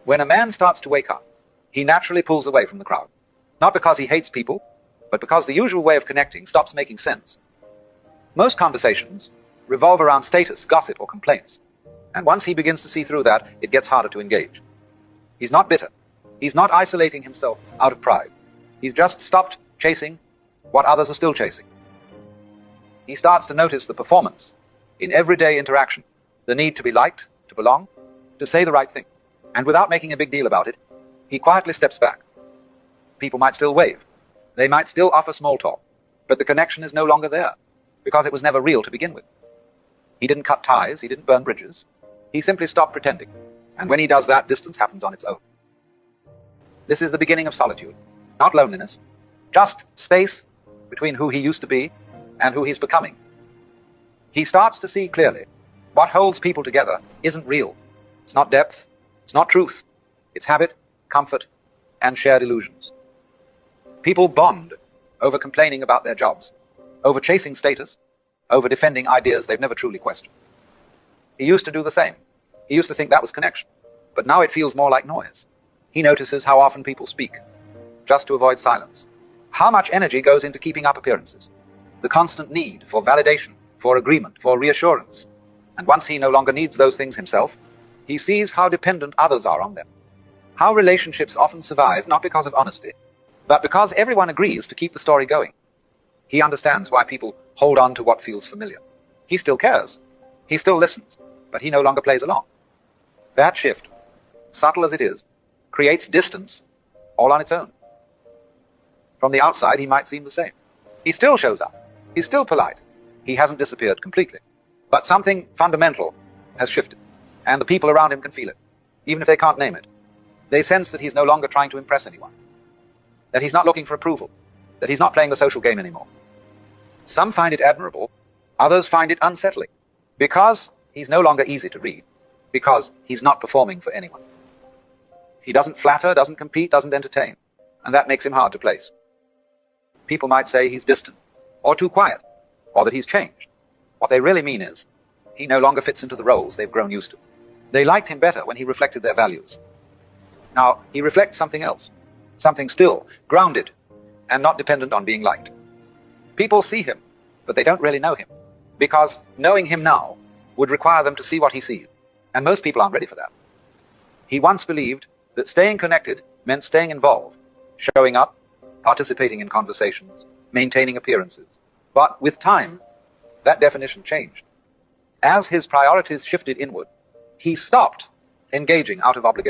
When a man starts to wake up, he naturally pulls away from the crowd. Not because he hates people, but because the usual way of connecting stops making sense. Most conversations revolve around status, gossip, or complaints. And once he begins to see through that, it gets harder to engage. He's not bitter. He's not isolating himself out of pride. He's just stopped chasing what others are still chasing. He starts to notice the performance in everyday interaction, the need to be liked, to belong, to say the right thing. And without making a big deal about it, he quietly steps back. People might still wave. They might still offer small talk, but the connection is no longer there because it was never real to begin with. He didn't cut ties. He didn't burn bridges. He simply stopped pretending. And when he does that, distance happens on its own. This is the beginning of solitude, not loneliness, just space between who he used to be and who he's becoming. He starts to see clearly what holds people together isn't real. It's not depth. It's not truth. It's habit, comfort, and shared illusions. People bond over complaining about their jobs, over chasing status, over defending ideas they've never truly questioned. He used to do the same. He used to think that was connection. But now it feels more like noise. He notices how often people speak, just to avoid silence. How much energy goes into keeping up appearances. The constant need for validation, for agreement, for reassurance. And once he no longer needs those things himself, he sees how dependent others are on them. How relationships often survive not because of honesty, but because everyone agrees to keep the story going. He understands why people hold on to what feels familiar. He still cares. He still listens, but he no longer plays along. That shift, subtle as it is, creates distance all on its own. From the outside, he might seem the same. He still shows up. He's still polite. He hasn't disappeared completely. But something fundamental has shifted, and the people around him can feel it, even if they can't name it. They sense that he's no longer trying to impress anyone, that he's not looking for approval, that he's not playing the social game anymore. Some find it admirable, others find it unsettling, because he's no longer easy to read, because he's not performing for anyone. He doesn't flatter, doesn't compete, doesn't entertain, and that makes him hard to place. People might say he's distant, or too quiet, or that he's changed. What they really mean is, he no longer fits into the roles they've grown used to. They liked him better when he reflected their values. Now, he reflects something else, something still, grounded, and not dependent on being liked. People see him, but they don't really know him, because knowing him now would require them to see what he sees, and most people aren't ready for that. He once believed that staying connected meant staying involved, showing up, participating in conversations, maintaining appearances. But with time, that definition changed. As his priorities shifted inward, he stopped engaging out of obligation.